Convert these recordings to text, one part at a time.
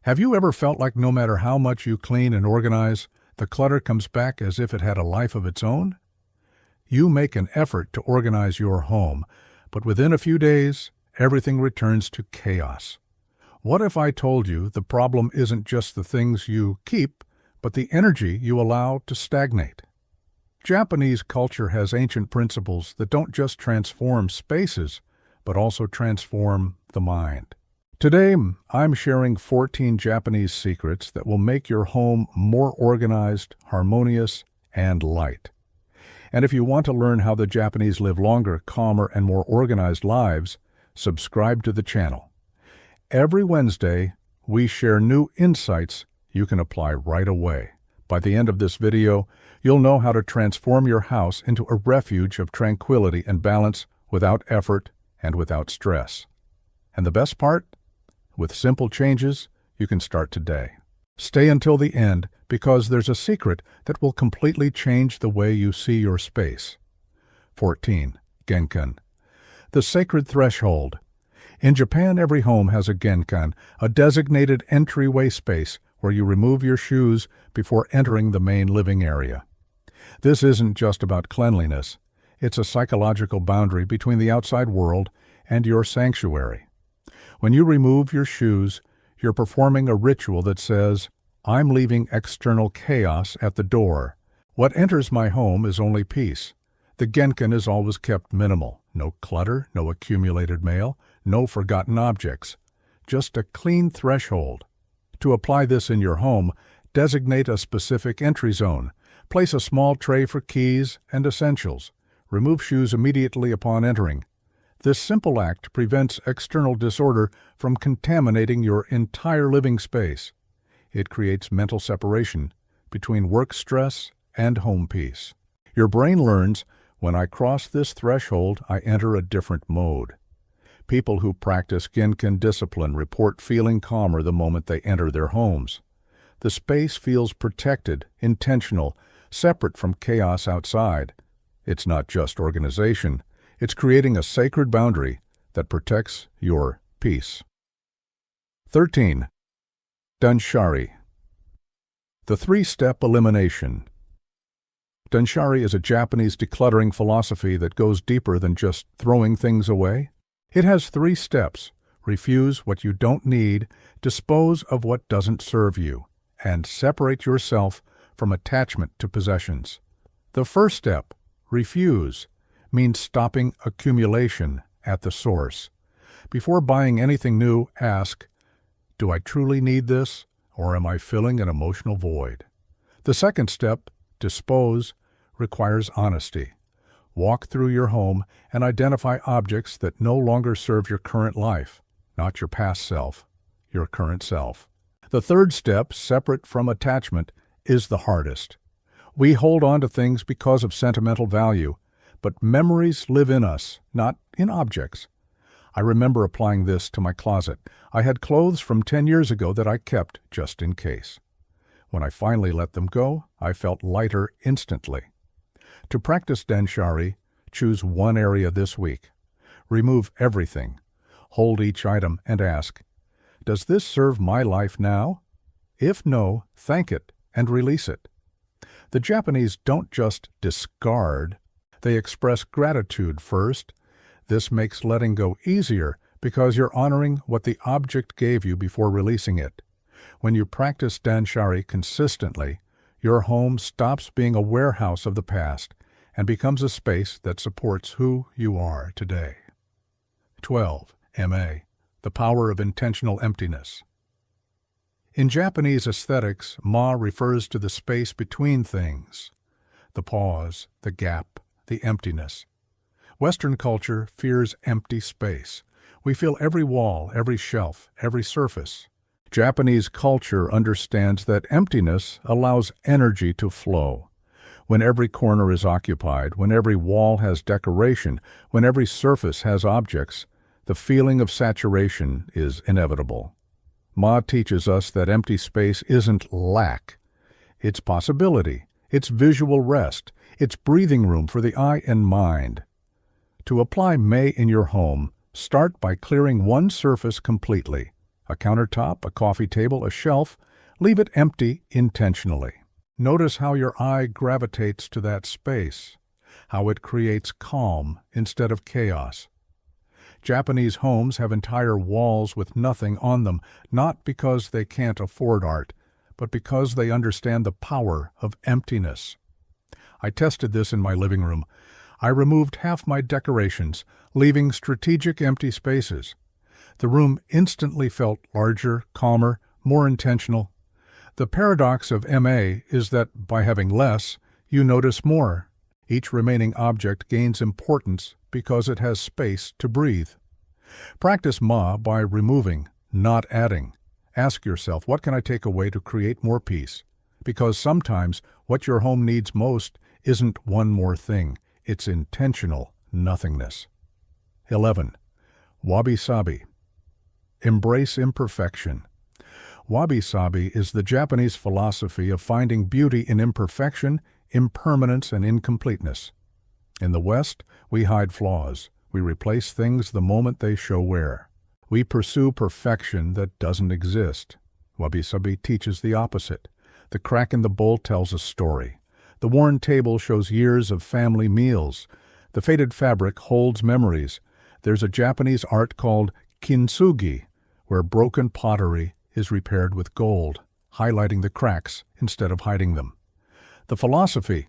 Have you ever felt like no matter how much you clean and organize, the clutter comes back as if it had a life of its own? You make an effort to organize your home, but within a few days, everything returns to chaos. What if I told you the problem isn't just the things you keep, but the energy you allow to stagnate? Japanese culture has ancient principles that don't just transform spaces, but also transform the mind. Today, I'm sharing 14 Japanese secrets that will make your home more organized, harmonious, and light. And if you want to learn how the Japanese live longer, calmer, and more organized lives, subscribe to the channel. Every Wednesday, we share new insights you can apply right away. By the end of this video, you'll know how to transform your house into a refuge of tranquility and balance without effort and without stress. And the best part? With simple changes, you can start today. Stay until the end because there's a secret that will completely change the way you see your space. 14. Genkan. The sacred threshold. In Japan, every home has a Genkan, a designated entryway space where you remove your shoes before entering the main living area. This isn't just about cleanliness. It's a psychological boundary between the outside world and your sanctuary. When you remove your shoes, you're performing a ritual that says, I'm leaving external chaos at the door. What enters my home is only peace. The Genkan is always kept minimal. No clutter, no accumulated mail, no forgotten objects. Just a clean threshold. To apply this in your home, designate a specific entry zone. Place a small tray for keys and essentials. Remove shoes immediately upon entering. This simple act prevents external disorder from contaminating your entire living space. It creates mental separation between work stress and home peace. Your brain learns, when I cross this threshold, I enter a different mode. People who practice Genkan discipline report feeling calmer the moment they enter their homes. The space feels protected, intentional, separate from chaos outside. It's not just organization. It's creating a sacred boundary that protects your peace. 13. Danshari. The three-step elimination. Danshari is a Japanese decluttering philosophy that goes deeper than just throwing things away. It has 3 steps: refuse what you don't need, dispose of what doesn't serve you, and separate yourself from attachment to possessions. The first step, refuse, means stopping accumulation at the source. Before buying anything new, ask, do I truly need this, or am I filling an emotional void? The second step, dispose, requires honesty. Walk through your home and identify objects that no longer serve your current life, not your past self, your current self. The third step, separate from attachment, is the hardest. We hold on to things because of sentimental value, but memories live in us, not in objects. I remember applying this to my closet. I had clothes from 10 years ago that I kept just in case. When I finally let them go, I felt lighter instantly. To practice Danshari, choose one area this week. Remove everything. Hold each item and ask, does this serve my life now? If no, thank it and release it. The Japanese don't just discard, they express gratitude first. This makes letting go easier because you're honoring what the object gave you before releasing it. When you practice Danshari consistently, your home stops being a warehouse of the past and becomes a space that supports who you are today. 12. MA. The power of intentional emptiness. In Japanese aesthetics, ma refers to the space between things, the pause, the gap, the emptiness. Western culture fears empty space. We fill every wall, every shelf, every surface. Japanese culture understands that emptiness allows energy to flow. When every corner is occupied, when every wall has decoration, when every surface has objects, the feeling of saturation is inevitable. Ma teaches us that empty space isn't lack. It's possibility. It's visual rest. It's breathing room for the eye and mind. To apply Mei in your home, start by clearing one surface completely, A countertop, a coffee table, a shelf, leave it empty intentionally. Notice how your eye gravitates to that space, how it creates calm instead of chaos. Japanese homes have entire walls with nothing on them, not because they can't afford art, but because they understand the power of emptiness. I tested this in my living room. I removed half my decorations, leaving strategic empty spaces. The room instantly felt larger, calmer, more intentional. The paradox of MA is that by having less, you notice more. Each remaining object gains importance because it has space to breathe. Practice Ma by removing, not adding. Ask yourself, what can I take away to create more peace? Because sometimes what your home needs most isn't one more thing. It's intentional nothingness. 11. Wabi-sabi. Embrace imperfection. Wabi-sabi is the Japanese philosophy of finding beauty in imperfection, impermanence, and incompleteness. In the West, we hide flaws. We replace things the moment they show wear. We pursue perfection that doesn't exist. Wabi-sabi teaches the opposite. The crack in the bowl tells a story. The worn table shows years of family meals. The faded fabric holds memories. There's a Japanese art called kintsugi, where broken pottery is repaired with gold, highlighting the cracks instead of hiding them. The philosophy,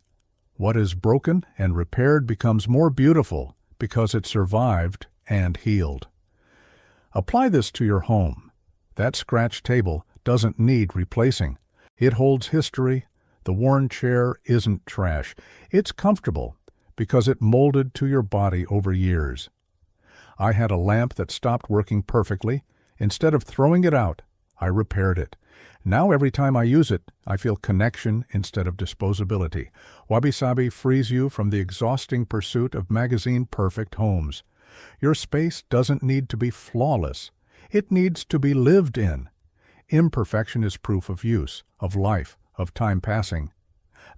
what is broken and repaired becomes more beautiful because it survived and healed. Apply this to your home. That scratched table doesn't need replacing. It holds history. The worn chair isn't trash. It's comfortable because it molded to your body over years. I had a lamp that stopped working perfectly. Instead of throwing it out, I repaired it. Now every time I use it, I feel connection instead of disposability. Wabi-sabi frees you from the exhausting pursuit of magazine-perfect homes. Your space doesn't need to be flawless. It needs to be lived in. Imperfection is proof of use, of life, of time passing.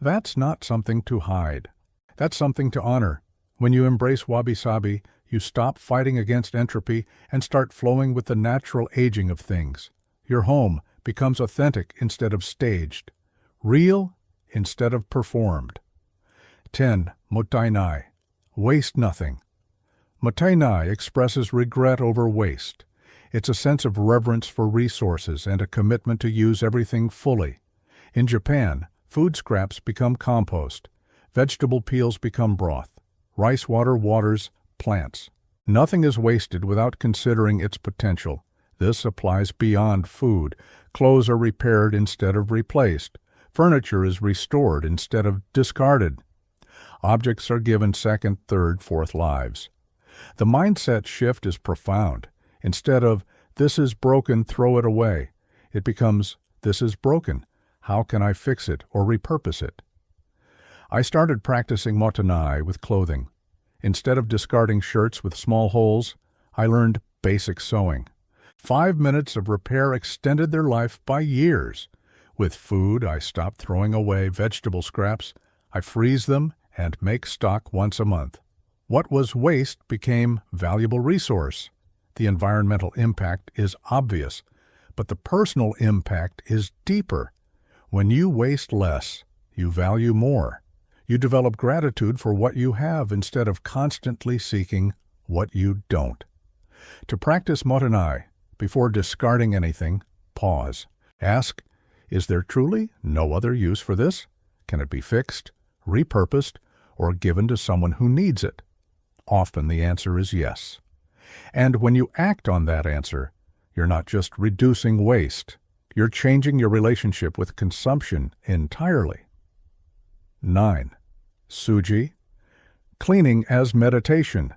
That's not something to hide. That's something to honor. When you embrace wabi-sabi, you stop fighting against entropy and start flowing with the natural aging of things. Your home becomes authentic instead of staged, real instead of performed. 10. Mottainai. Waste nothing. Mottainai expresses regret over waste. It's a sense of reverence for resources and a commitment to use everything fully. In Japan, food scraps become compost. Vegetable peels become broth. Rice water waters plants. Nothing is wasted without considering its potential. This applies beyond food. Clothes are repaired instead of replaced. Furniture is restored instead of discarded. Objects are given second, third, fourth lives. The mindset shift is profound. Instead of, this is broken, throw it away, it becomes, this is broken. How can I fix it or repurpose it? I started practicing Mottainai with clothing. Instead of discarding shirts with small holes, I learned basic sewing. 5 minutes of repair extended their life by years. With food, I stopped throwing away vegetable scraps. I freeze them and make stock once a month. What was waste became valuable resource. The environmental impact is obvious, but the personal impact is deeper. When you waste less, you value more. You develop gratitude for what you have instead of constantly seeking what you don't. To practice Mottainai, before discarding anything, pause. Ask, is there truly no other use for this? Can it be fixed, repurposed, or given to someone who needs it? Often the answer is yes. And when you act on that answer, you're not just reducing waste, you're changing your relationship with consumption entirely. 9. Soji. Cleaning as meditation.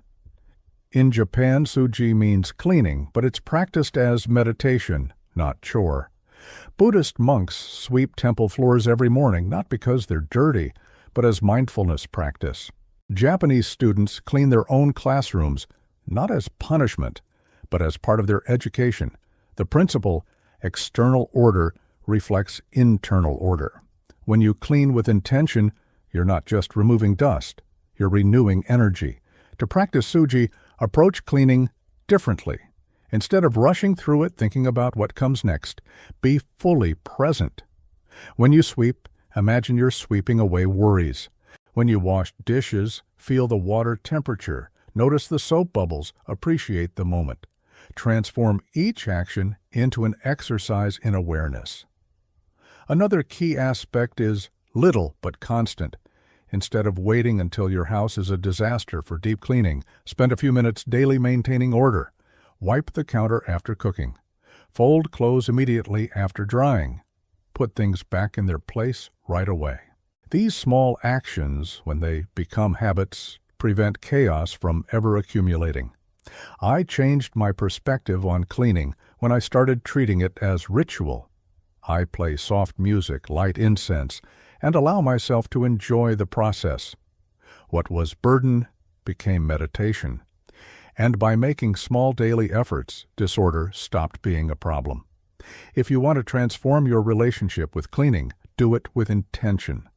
In Japan, Soji means cleaning, but it's practiced as meditation, not chore. Buddhist monks sweep temple floors every morning, not because they're dirty, but as mindfulness practice. Japanese students clean their own classrooms, not as punishment, but as part of their education. The principle, external order, reflects internal order. When you clean with intention, you're not just removing dust, you're renewing energy. To practice Soji, approach cleaning differently. Instead of rushing through it thinking about what comes next, be fully present. When you sweep, imagine you're sweeping away worries. When you wash dishes, feel the water temperature. Notice the soap bubbles. Appreciate the moment. Transform each action into an exercise in awareness. Another key aspect is little but constant. Instead of waiting until your house is a disaster for deep cleaning, spend a few minutes daily maintaining order. Wipe the counter after cooking. Fold clothes immediately after drying. Put things back in their place right away. These small actions, when they become habits, prevent chaos from ever accumulating. I changed my perspective on cleaning when I started treating it as ritual. I play soft music, light incense, and allow myself to enjoy the process. What was burden became meditation. And by making small daily efforts, disorder stopped being a problem. If you want to transform your relationship with cleaning, do it with intention.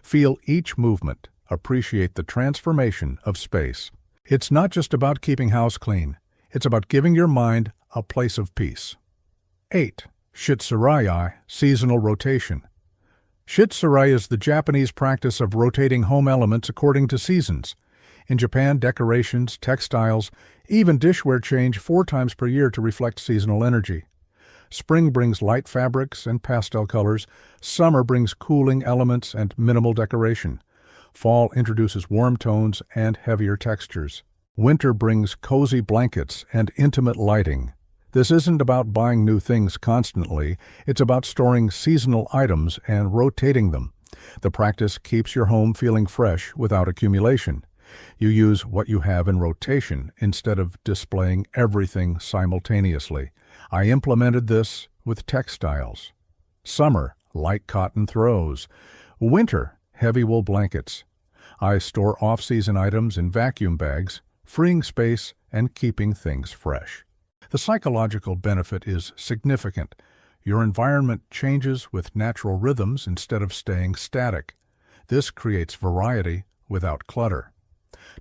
Feel each movement. Appreciate the transformation of space. It's not just about keeping house clean. It's about giving your mind a place of peace. 8. Shitsurai, seasonal rotation. Shitsurai is the Japanese practice of rotating home elements according to seasons. In Japan, decorations, textiles, even dishware change 4 times per year to reflect seasonal energy. Spring brings light fabrics and pastel colors. Summer brings cooling elements and minimal decoration. Fall introduces warm tones and heavier textures. Winter brings cozy blankets and intimate lighting. This isn't about buying new things constantly. It's about storing seasonal items and rotating them. The practice keeps your home feeling fresh without accumulation. You use what you have in rotation instead of displaying everything simultaneously. I implemented this with textiles. Summer, light cotton throws. Winter, heavy wool blankets. I store off-season items in vacuum bags, freeing space and keeping things fresh. The psychological benefit is significant. Your environment changes with natural rhythms instead of staying static. This creates variety without clutter.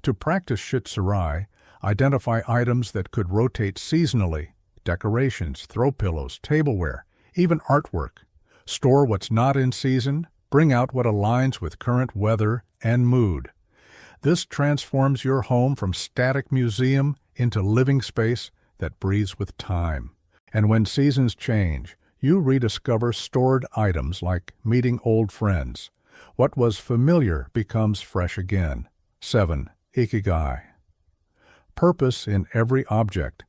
To practice Shitsurai, identify items that could rotate seasonally: decorations, throw pillows, tableware, even artwork. Store what's not in season. Bring out what aligns with current weather and mood. This transforms your home from static museum into living space that breathes with time. And when seasons change, you rediscover stored items like meeting old friends. What was familiar becomes fresh again. 7. Ikigai. Purpose in every object.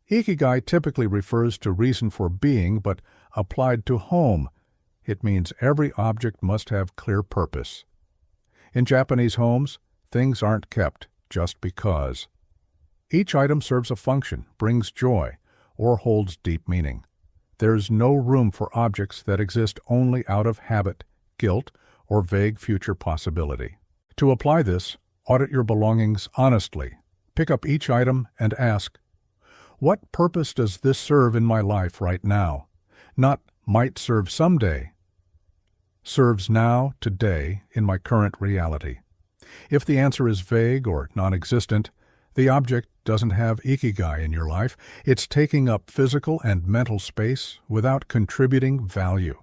Ikigai typically refers to reason for being, but applied to home, it means every object must have clear purpose. In Japanese homes, things aren't kept just because. Each item serves a function, brings joy, or holds deep meaning. There's no room for objects that exist only out of habit, guilt, or vague future possibility. To apply this, audit your belongings honestly. Pick up each item and ask, what purpose does this serve in my life right now? Not might serve someday. Serves now, today, in my current reality. If the answer is vague or non-existent, the object doesn't have Ikigai in your life. It's taking up physical and mental space without contributing value.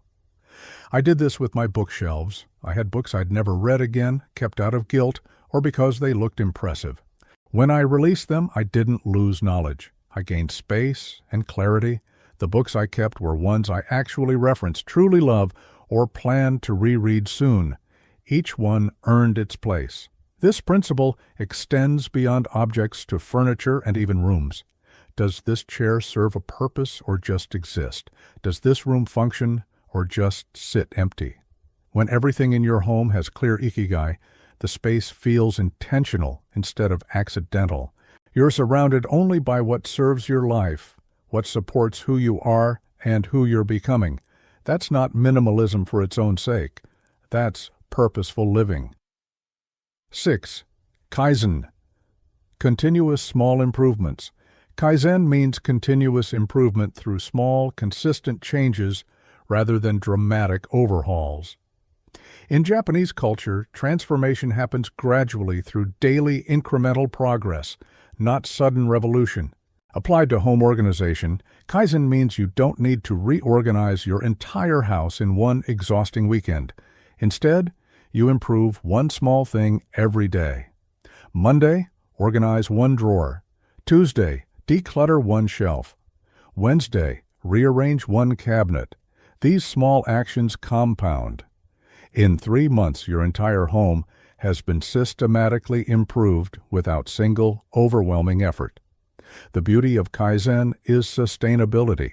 I did this with my bookshelves. I had books I'd never read again, kept out of guilt, or because they looked impressive. When I released them, I didn't lose knowledge. I gained space and clarity. The books I kept were ones I actually referenced, truly love, or plan to reread soon. Each one earned its place. This principle extends beyond objects to furniture and even rooms. Does this chair serve a purpose or just exist? Does this room function or just sit empty? When everything in your home has clear Ikigai, the space feels intentional instead of accidental. You're surrounded only by what serves your life, what supports who you are and who you're becoming. That's not minimalism for its own sake. That's purposeful living. 6. Kaizen. Continuous small improvements. Kaizen means continuous improvement through small, consistent changes rather than dramatic overhauls. In Japanese culture, transformation happens gradually through daily incremental progress, not sudden revolution. Applied to home organization, Kaizen means you don't need to reorganize your entire house in one exhausting weekend. Instead, you improve one small thing every day. Monday, organize one drawer. Tuesday, declutter one shelf. Wednesday, rearrange one cabinet. These small actions compound. In 3 months, your entire home has been systematically improved without single, overwhelming effort. The beauty of Kaizen is sustainability.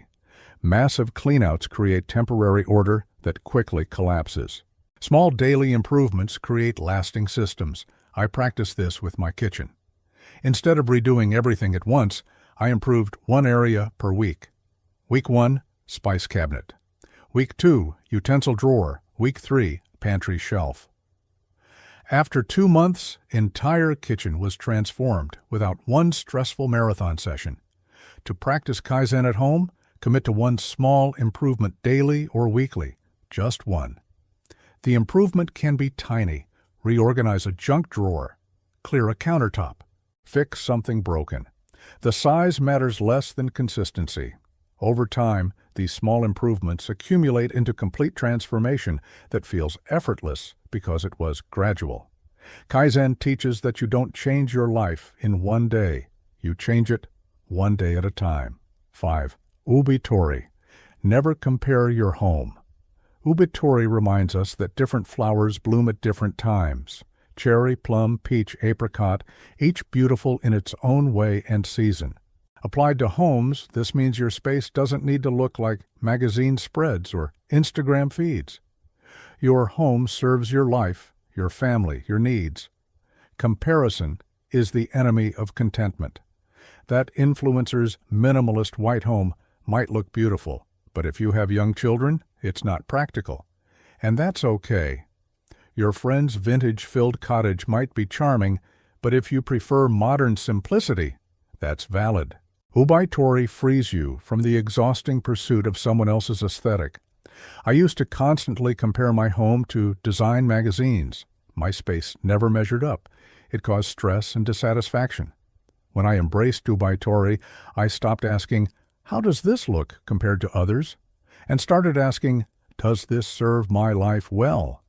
Massive cleanouts create temporary order that quickly collapses. Small daily improvements create lasting systems. I practice this with my kitchen. Instead of redoing everything at once, I improved one area per week. Week 1, spice cabinet. Week 2, utensil drawer. Week 3, pantry shelf. After 2 months, entire kitchen was transformed without one stressful marathon session. To practice Kaizen at home, commit to one small improvement daily or weekly, just one. The improvement can be tiny. Reorganize a junk drawer, clear a countertop, fix something broken. The size matters less than consistency. Over time, these small improvements accumulate into complete transformation that feels effortless because it was gradual. Kaizen teaches that you don't change your life in one day. You change it one day at a time. 5. Ubaitori. Never compare your home. Ubaitori reminds us that different flowers bloom at different times. Cherry, plum, peach, apricot, each beautiful in its own way and season. Applied to homes, this means your space doesn't need to look like magazine spreads or Instagram feeds. Your home serves your life, your family, your needs. Comparison is the enemy of contentment. That influencer's minimalist white home might look beautiful, but if you have young children, it's not practical. And that's okay. Your friend's vintage-filled cottage might be charming, but if you prefer modern simplicity, that's valid. Ubaitori frees you from the exhausting pursuit of someone else's aesthetic. I used to constantly compare my home to design magazines. My space never measured up. It caused stress and dissatisfaction. When I embraced Ubaitori, I stopped asking, "How does this look compared to others?" and started asking, "Does this serve my life well?"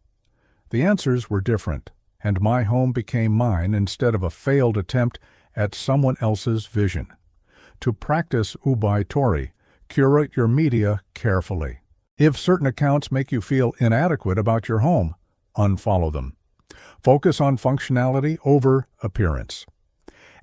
The answers were different, and my home became mine instead of a failed attempt at someone else's vision. To practice Ubaitori, curate your media carefully. If certain accounts make you feel inadequate about your home, unfollow them. Focus on functionality over appearance.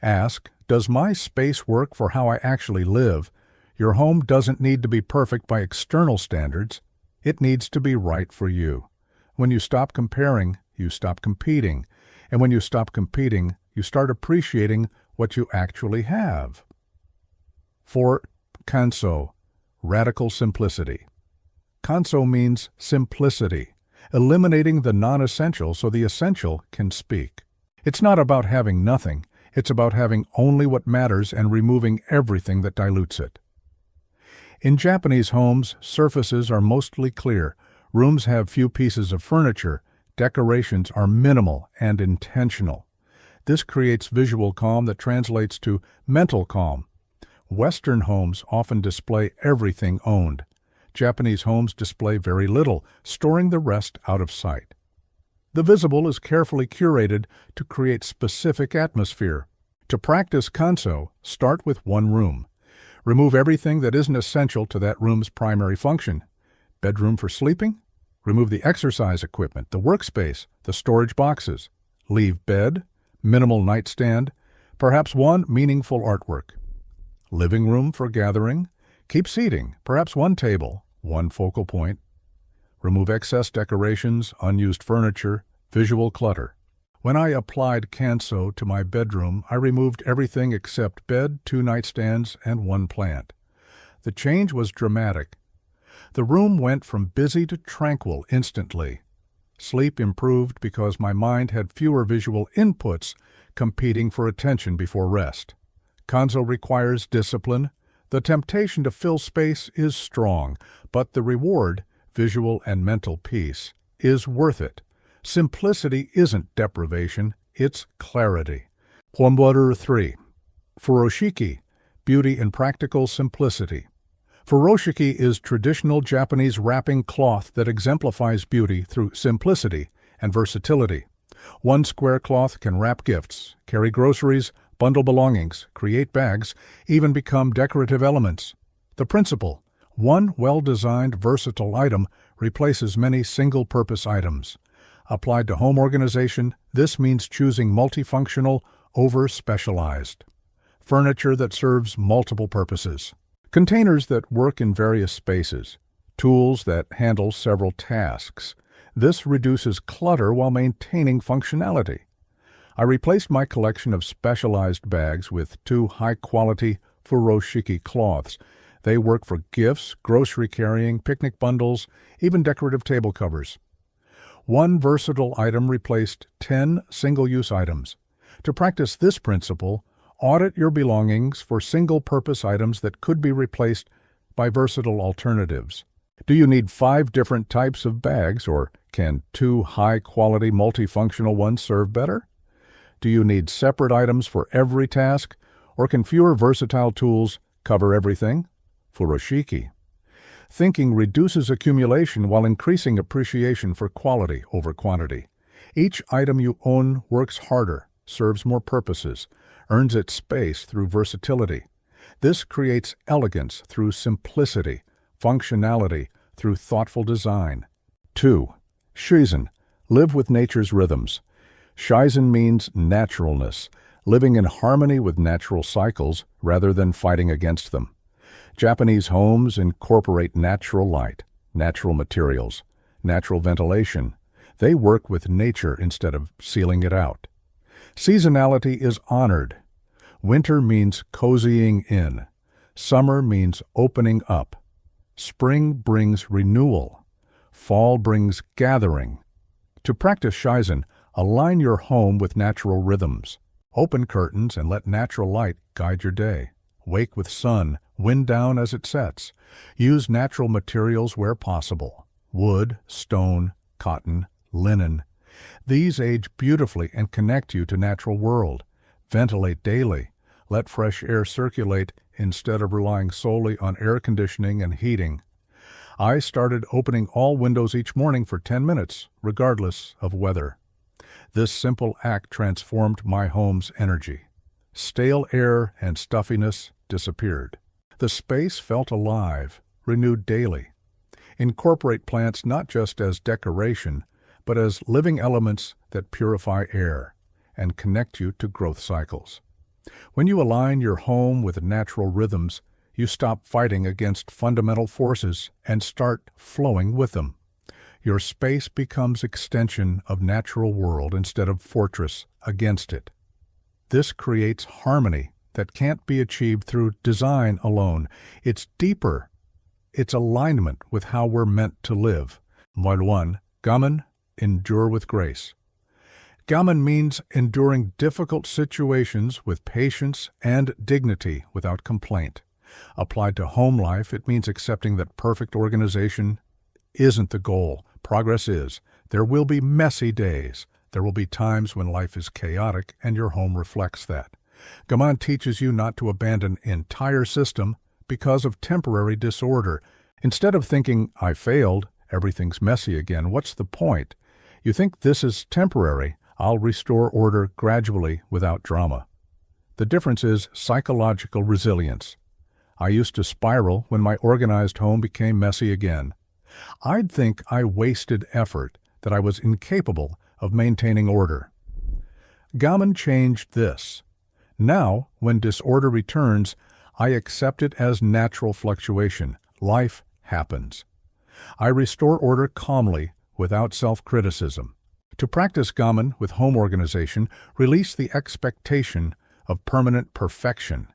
Ask, does my space work for how I actually live? Your home doesn't need to be perfect by external standards. It needs to be right for you. When you stop comparing, you stop competing. And when you stop competing, you start appreciating what you actually have. 4. Kanso, radical simplicity. Kanso means simplicity, eliminating the non-essential so the essential can speak. It's not about having nothing, it's about having only what matters and removing everything that dilutes it. In Japanese homes, surfaces are mostly clear, rooms have few pieces of furniture, decorations are minimal and intentional. This creates visual calm that translates to mental calm. Western homes often display everything owned. Japanese homes display very little, storing the rest out of sight. The visible is carefully curated to create specific atmosphere. To practice Kanso, start with one room. Remove everything that isn't essential to that room's primary function. Bedroom for sleeping? Remove the exercise equipment, the workspace, the storage boxes. Leave bed, minimal nightstand, perhaps one meaningful artwork. Living room for gathering. Keep seating, perhaps one table, one focal point. Remove excess decorations, unused furniture, visual clutter. When I applied Kanso to my bedroom, I removed everything except bed, 2 nightstands, and 1 plant. The change was dramatic. The room went from busy to tranquil instantly. Sleep improved because my mind had fewer visual inputs competing for attention before rest. Kanso requires discipline. The temptation to fill space is strong, but the reward, visual and mental peace, is worth it. Simplicity isn't deprivation, it's clarity. 3. Furoshiki, beauty in practical simplicity. Furoshiki is traditional Japanese wrapping cloth that exemplifies beauty through simplicity and versatility. One square cloth can wrap gifts, carry groceries, bundle belongings, create bags, even become decorative elements. The principle: one well-designed, versatile item replaces many single-purpose items. Applied to home organization, this means choosing multifunctional over specialized furniture that serves multiple purposes, containers that work in various spaces, tools that handle several tasks. This reduces clutter while maintaining functionality. I replaced my collection of specialized bags with 2 high-quality Furoshiki cloths. They work for gifts, grocery carrying, picnic bundles, even decorative table covers. One versatile item replaced 10 single-use items. To practice this principle, audit your belongings for single-purpose items that could be replaced by versatile alternatives. Do you need 5 different types of bags, or can 2 high-quality multifunctional ones serve better? Do you need separate items for every task, or can fewer versatile tools cover everything? Furoshiki. Thinking reduces accumulation while increasing appreciation for quality over quantity. Each item you own works harder, serves more purposes, earns its space through versatility. This creates elegance through simplicity, functionality through thoughtful design. 2. Shizen. Live with nature's rhythms. Shizen means naturalness, living in harmony with natural cycles rather than fighting against them. Japanese homes incorporate natural light, natural materials, natural ventilation. They work with nature instead of sealing it out. Seasonality is honored. Winter means cozying in. Summer means opening up. Spring brings renewal. Fall brings gathering. To practice Shizen, align your home with natural rhythms. Open curtains and let natural light guide your day. Wake with sun, wind down as it sets. Use natural materials where possible. Wood, stone, cotton, linen. These age beautifully and connect you to natural world. Ventilate daily. Let fresh air circulate instead of relying solely on air conditioning and heating. I started opening all windows each morning for 10 minutes, regardless of weather. This simple act transformed my home's energy. Stale air and stuffiness disappeared. The space felt alive, renewed daily. Incorporate plants not just as decoration, but as living elements that purify air and connect you to growth cycles. When you align your home with natural rhythms, you stop fighting against fundamental forces and start flowing with them. Your space becomes extension of natural world instead of fortress against it. This creates harmony that can't be achieved through design alone. It's deeper. It's alignment with how we're meant to live. 1. Gaman, endure with grace. Gaman means enduring difficult situations with patience and dignity without complaint. Applied to home life, it means accepting that perfect organization isn't the goal. Progress is. There will be messy days. There will be times when life is chaotic, and your home reflects that. Gaman teaches you not to abandon entire system because of temporary disorder. Instead of thinking, I failed, everything's messy again, what's the point? You think this is temporary, I'll restore order gradually without drama. The difference is psychological resilience. I used to spiral when my organized home became messy again. I'd think I wasted effort, that I was incapable of maintaining order. Gaman changed this. Now, when disorder returns, I accept it as natural fluctuation. Life happens. I restore order calmly, without self-criticism. To practice Gaman with home organization, release the expectation of permanent perfection.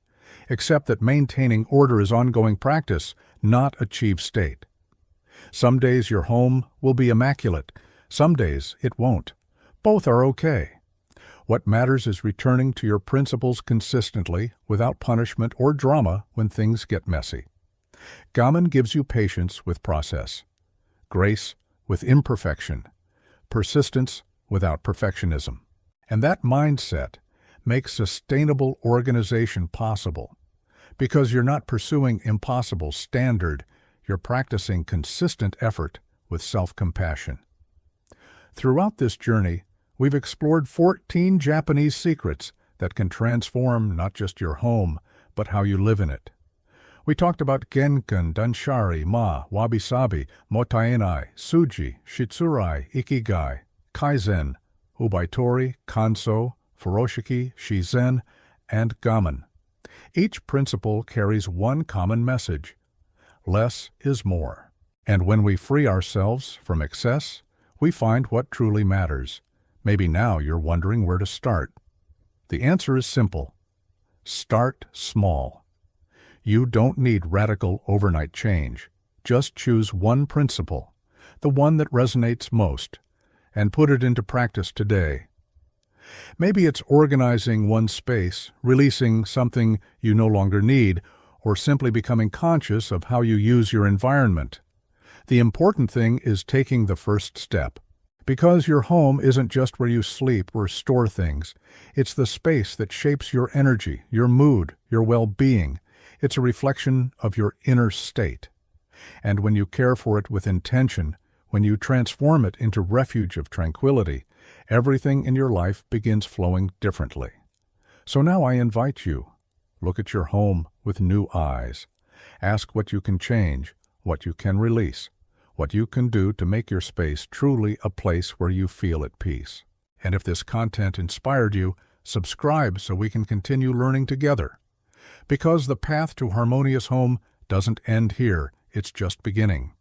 Accept that maintaining order is ongoing practice, not achieved state. Some days your home will be immaculate. Some days it won't. Both are okay. What matters is returning to your principles consistently, without punishment or drama when things get messy. Gaman gives you patience with process, grace with imperfection, persistence without perfectionism. And that mindset makes sustainable organization possible. Because you're not pursuing impossible standard, you're practicing consistent effort with self-compassion. Throughout this journey, we've explored 14 Japanese secrets that can transform not just your home, but how you live in it. We talked about Genkan, Danshari, Wabi-sabi, Mottainai, Soji, Shitsurai, Ikigai, Kaizen, Ubaitori, Kanso, Furoshiki, Shizen, and Gaman. Each principle carries one common message: less is more. And when we free ourselves from excess, we find what truly matters. Maybe now you're wondering where to start. The answer is simple. Start small. You don't need radical overnight change. Just choose one principle, the one that resonates most, and put it into practice today. Maybe it's organizing one space, releasing something you no longer need, or simply becoming conscious of how you use your environment. The important thing is taking the first step. Because your home isn't just where you sleep or store things. It's the space that shapes your energy, your mood, your well-being. It's a reflection of your inner state. And when you care for it with intention, when you transform it into refuge of tranquility, everything in your life begins flowing differently. So now I invite you, look at your home with new eyes. Ask what you can change, what you can release, what you can do to make your space truly a place where you feel at peace. And if this content inspired you, subscribe so we can continue learning together. Because the path to harmonious home doesn't end here, it's just beginning.